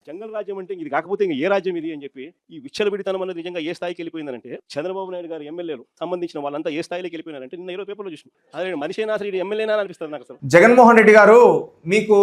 జంగల్ రాజ్యం అంటే ఇది కాకపోతే ఇంకా ఏ రాజ్యం ఇది అని చెప్పి ఈ విచ్చలవిడితనం అనేది నిజంగా ఏ స్థాయికి వెళ్ళిపోయిందంటే చంద్రబాబు నాయుడు గారు ఎమ్మెల్యేలు సంబంధించిన వాళ్ళంతా ఏ స్థాయికి వెళ్ళిపోయినారంటే నిన్న ఈరోజు పేపర్లో చూసిన అదే మనిషి అయినా అసలు ఎమ్మెల్యేనా అనిపిస్తుంది నాకు అసలు. జగన్మోహన్ రెడ్డి గారు మీకు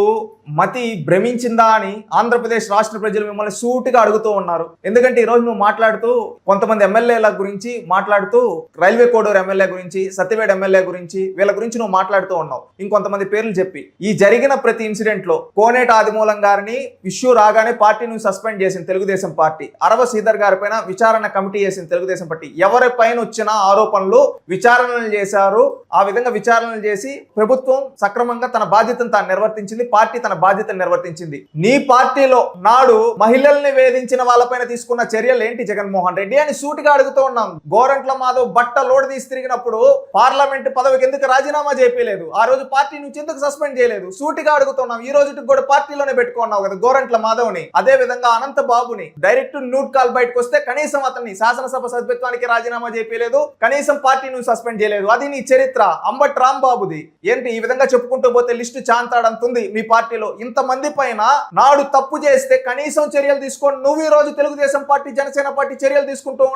మతి భ్రమించిందా అని ఆంధ్రప్రదేశ్ రాష్ట్ర ప్రజలు మిమ్మల్ని సూటిగా అడుగుతూ ఉన్నారు. ఎందుకంటే ఈ రోజు నువ్వు మాట్లాడుతూ కొంతమంది ఎమ్మెల్యేల గురించి మాట్లాడుతూ రైల్వే కోడూరు ఎమ్మెల్యే గురించి సత్యవేడ్ ఎమ్మెల్యే గురించి వీళ్ళ గురించి నువ్వు మాట్లాడుతూ ఉన్నావు. ఇంకొంతమంది పేర్లు చెప్పి ఈ జరిగిన ప్రతి ఇన్సిడెంట్ లో కోనేట ఆదిమూలం గారిని ఇష్యూ రాగానే పార్టీని సస్పెండ్ చేసింది తెలుగుదేశం పార్టీ. అరవ శ్రీధర్ గారి పైన విచారణ కమిటీ చేసింది తెలుగుదేశం పార్టీ. ఎవరిపైన వచ్చిన ఆరోపణలు విచారణలు చేశారు. ఆ విధంగా విచారణలు చేసి ప్రభుత్వం సక్రమంగా తన బాధ్యతను తాను నిర్వర్తించింది. పార్టీ తన బాధ్యతను నిర్వర్తించింది. నీ పార్టీలో నాడు మహిళల్ని వేధించిన వాళ్ళపైన తీసుకున్న చర్యలు ఏంటి జగన్మోహన్ రెడ్డి అని సూటిగా అడుగుతూ ఉన్నాం. గోరంట్ల మాధవ్ బట్ట లోడ్ తీసి తిరిగినప్పుడు పార్లమెంట్ పదవికి ఎందుకు రాజీనామా చేయలేదు? ఆ రోజు పార్టీ నుంచి ఎందుకు సస్పెండ్ చేయలేదు? సూటిగా అడుగుతున్నాం. ఈ రోజు కూడా పార్టీలోనే పెట్టుకున్నావు కదా గోరంట్ల మాధవ్ని. అదే విధంగా అనంత బాబుని డైరెక్ట్ న్యూట్ కాల్ బయటకు వస్తే కనీసం అతన్ని శాసనసభ సభ్యత్వానికి రాజీనామా చేయలేదు. కనీసం పార్టీ నువ్వు సస్పెండ్ చేయలేదు. అది నీ చరిత్ర. అంబట్ రాంబాబుది ఏంటి? ఈ విధంగా చెప్పుకుంటూ పోతే లిస్టు చాంతాడంతుంది మీ పార్టీలో. ఇంతమంది పైన నాడు తప్పు చేస్తే కనీసం చర్యలు తీసుకొని నువ్వు ఈ రోజు తెలుగుదేశం పార్టీ జనసేన పార్టీ చర్యలు తీసుకుంటూ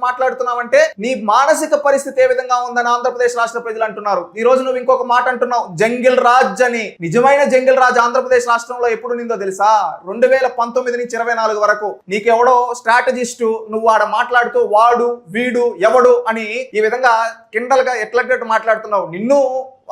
మాట్లాడుతున్నావంటే నీ మానసిక పరిస్థితి ఏ విధంగా ఉందని ఆంధ్రప్రదేశ్ రాష్ట్ర ప్రజలు అంటున్నారు. ఈ రోజు నువ్వు ఇంకొక మాట అంటున్నావు జంగిల్ రాజ్ అని. నిజమైన జంగిల్ రాజ్ ఆంధ్రప్రదేశ్ రాష్ట్రంలో ఎప్పుడు నిందో తెలుసా? 2019 నుంచి 24 వరకు నీకెవడో స్ట్రాటజిస్టు నువ్వు ఆడ మాట్లాడుతూ వాడు వీడు ఎవడు అని ఈ విధంగా కిండల్ గా ఎట్లట్టు మాట్లాడుతున్నావు. నిన్ను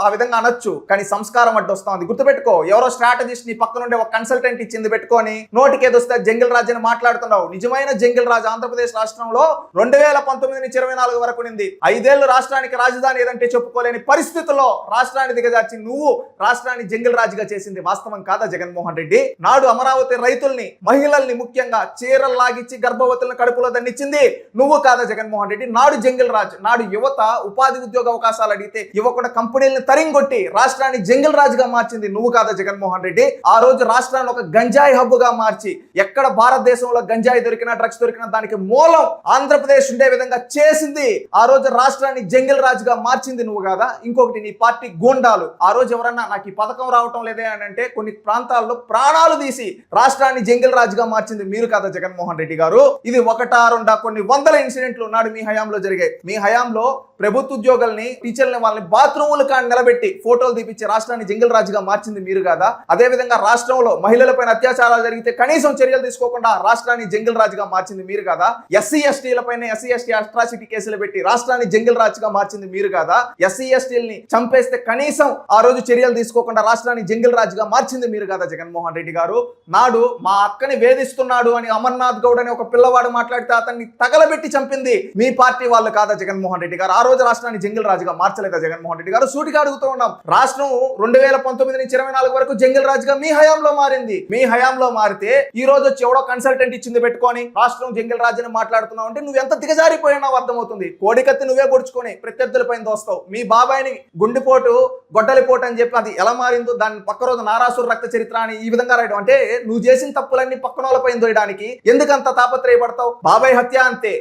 ఆ విధంగా అనొచ్చు, కానీ సంస్కారం అడ్డు వస్తుంది. గుర్తుపెట్టుకో. ఎవరో స్ట్రాటజిస్ట్ నీ పక్క నుండి ఒక కన్సల్టెంట్ ఇచ్చింది పెట్టుకొని నోటికి ఏదొస్తే జంగిల్ రాజ్ అని మాట్లాడుతున్నావు. నిజమైన జంగిల్ రాజ్ ఆంధ్రప్రదేశ్ రాష్ట్రంలో 2019 నుంచి 24 వరకు నింది. 5 ఏళ్లు రాష్ట్రానికి రాజధాని ఏదంటే చెప్పుకోలేని పరిస్థితుల్లో రాష్ట్రాన్ని దిగజార్చి నువ్వు రాష్ట్రాన్ని జంగిల్ రాజుగా చేసింది వాస్తవం కాదా జగన్మోహన్ రెడ్డి? నాడు అమరావతి రైతుల్ని మహిళల్ని ముఖ్యంగా చీరలు లాగిచ్చి గర్భవతులను కడుపులో దండించింది నువ్వు కాదా జగన్మోహన్ రెడ్డి? నాడు జంగిల్ రాజ్. నాడు యువత ఉపాధి ఉద్యోగ అవకాశాలు అడిగితే యువకుడ కంపెనీలను తరింగొట్టి రాష్ట్రాన్ని జంగిల్ రాజుగా మార్చింది నువ్వు కాదా జగన్మోహన్ రెడ్డి? ఆ రోజు రాష్ట్రాన్ని ఒక గంజాయి హబ్బుగా మార్చి ఎక్కడ భారతదేశంలో గంజాయి దొరికినా డ్రగ్స్ దొరికినా దానికి మూలం ఆంధ్రప్రదేశ్ ఉండే విధంగా చేసింది. ఆ రోజు రాష్ట్రాన్ని జంగిల్ రాజుగా మార్చింది నువ్వు కాదా? ఇంకొకటి నీ పార్టీ గూండాలు. ఆ రోజు ఎవరన్నా నాకు ఈ పథకం రావటం లేదే అని అంటే కొన్ని ప్రాంతాల్లో ప్రాణాలు తీసి రాష్ట్రాన్ని జంగిల్ రాజుగా మార్చింది మీరు కాదా జగన్మోహన్ రెడ్డి గారు? ఇది ఒకటా రెండా కొన్ని వందల ఇన్సిడెంట్లు నాడు మీ హయాంలో జరిగాయి. మీ హయాంలో ప్రభుత్వ ఉద్యోగుల్ని టీచర్లని వాళ్ళని బాత్రూములు కాని నిలబెట్టి ఫోటోలు తీపిచ్చి రాష్ట్రాన్ని జంగిల్ రాజుగా మార్చింది మీరు కాదా? అదే విధంగా రాష్ట్రంలో మహిళలపైన అత్యాచారాలు జరిగితే కనీసం చర్యలు తీసుకోకుండా రాష్ట్రాన్ని జంగిల్ రాజుగా మార్చింది మీరు కాదా? ఎస్సీ ఎస్టీలపైన ఎస్సీ ఎస్టీ అట్రాసిటీ కేసులు పెట్టి రాష్ట్రాన్ని జంగిల్ రాజుగా మార్చింది మీరు కాదా? ఎస్సీ ఎస్టీలని చంపేస్తే కనీసం ఆ రోజు చర్యలు తీసుకోకుండా రాష్ట్రాన్ని జంగిల్ రాజుగా మార్చింది మీరు కాదా జగన్మోహన్ రెడ్డి గారు? నాడు మా అక్కని వేధిస్తున్నాడు అని అమర్నాథ్ గౌడ్ అని ఒక పిల్లవాడు మాట్లాడితే అతన్ని తగలబెట్టి చంపింది మీ పార్టీ వాళ్ళు కాదా జగన్మోహన్ రెడ్డి గారు? ఆ రోజు రాష్ట్రాన్ని జంగిల్ రాజుగా మార్చలేదా జగన్మోహన్ రెడ్డి గారు? సూటిగా అడుగుతూ ఉన్నాం. రాష్ట్రం 2019 నుంచి 24 వరకు జంగిల్ రాజుగా మీ హయాంలో మారింది. మీ హయాంలో మారితే ఈ రోజు వచ్చి ఎవడో కన్సల్టెంట్ ఇచ్చింది పెట్టుకొని రాష్ట్రం జంగిల్ రాజు అని మాట్లాడుతున్నావు అంటే నువ్వు ఎంత దిగజారిపోయినావు అర్థమవుతుంది. కోడికత్తి నువ్వే పొడుచుకొని ప్రత్యర్థులపైన దోస్తావు. మీ బాబాయిని గుండెపోటు గొడ్డలిపోటు అని చెప్పి అది ఎలా మారిందో దాన్ని పక్క రోజు నారాసుర రక్త చరిత్ర అని ఈ విధంగా రాయడం అంటే నువ్వు చేసిన తప్పులన్నీ పక్కన వాళ్ళపైన దోయడానికి ఎందుకంత తాపత్రయపడతావు? బాబాయ్ హత్య అంతే,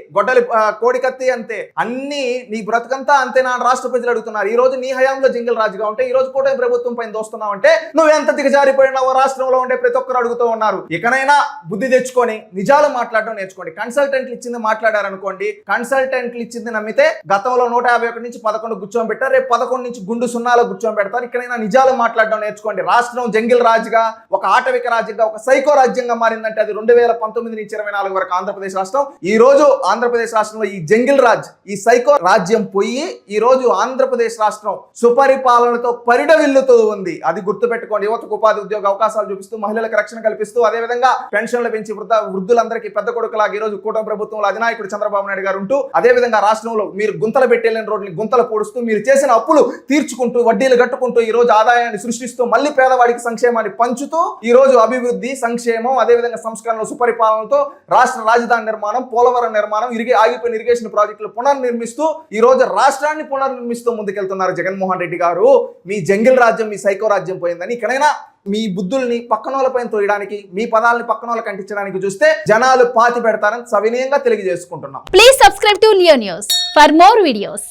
కోడికత్తి అంతే, అన్ని నీ బ్రతుకంతా అంతే నా రాష్ట్ర ప్రజలు అడుగుతున్నారు. ఈ రోజు నీ హయాంలో జంగిల్ రాజుగా ఉంటే ఈ రోజు కూటమి ప్రభుత్వం పైన దోస్తున్నావు అంటే నువ్వు ఎంత దిగజారిపోయినావో రాష్ట్రంలో ఉండే ప్రతి ఒక్కరు అడుగుతూ ఉన్నారు. ఇకనైనా బుద్ధి తెచ్చుకొని నిజాలు మాట్లాడడం నేర్చుకోండి. కన్సల్టెంట్లు ఇచ్చింది మాట్లాడారనుకోండి, కన్సల్టెంట్లు ఇచ్చింది నమ్మితే గతంలో 151 నుంచి 11 కూర్చొని పెట్టారు, రేపు 11 నుంచి గుండు సున్నాలో కూర్చొని పెడతారు. ఇకనైనా నిజాలు మాట్లాడడం నేర్చుకోండి. రాష్ట్రం జంగిల్ రాజుగా ఒక ఆటవిక రాజ్యంగా ఒక సైకో రాజ్యంగా మారిందంటే అది 2019 నుంచి 24 వరకు ఆంధ్రప్రదేశ్ రాష్ట్రం. ఈ రోజు ఆంధ్రప్రదేశ్ రాష్ట్రంలో ఈ జంగిల్ రాజ్ ఈ సైకో రాజ్యం పోయి ఈ రోజు ఆంధ్రప్రదేశ్ రాష్ట్రం సుపరిపాలనతో పరిడవిల్లుతూ ఉంది. అది గుర్తుపెట్టుకోండి. యువతకు ఉపాధి ఉద్యోగ అవకాశాలు చూపిస్తూ మహిళలకు రక్షణ కల్పిస్తూ అదేవిధంగా పెన్షన్లు పెంచి వృద్ధులందరికీ పెద్ద కొడుకులాగా ఈ రోజు కూటమి ప్రభుత్వంలో అధినాయకుడు చంద్రబాబు నాయుడు గారు ఉంటూ అదే విధంగా రాష్ట్రంలో మీరు గుంతలు పెట్టేలేని రోడ్లని గుంతలు పూడుస్తూ మీరు చేసిన అప్పులు తీర్చుకుంటూ వడ్డీలు కట్టుకుంటూ ఈ రోజు ఆదాయాన్ని సృష్టిస్తూ మళ్ళీ పేదవాడికి సంక్షేమాన్ని పంచుతూ ఈ రోజు అభివృద్ధి సంక్షేమం అదేవిధంగా సంస్కరణలు సుపరిపాలనతో రాష్ట్ర రాజధాని నిర్మాణం పోలవరం నిర్మాణం ఆగిపోయిన ఇరిగేషన్ ప్రాజెక్టులు పునర్నిర్మిస్తూ ఈ రోజు రాష్ట్రాన్ని పునర్నిర్మిస్తూ ముందుకెళ్తున్నారు జగన్మోహన్ రెడ్డి గారు. మీ జంగిల్ రాజ్యం మీ సైకో రాజ్యం పోయిందని ఇకనైనా మీ బుద్ధుల్ని పక్కనోళ్ళపైన తోయడానికి మీ పదాలని పక్కనోళ్ళకి అంటించడానికి చూస్తే జనాలు పాతి పెడతారని సవినయంగా తెలియజేసుకుంటున్నాం. Please subscribe to Leo news for more videos.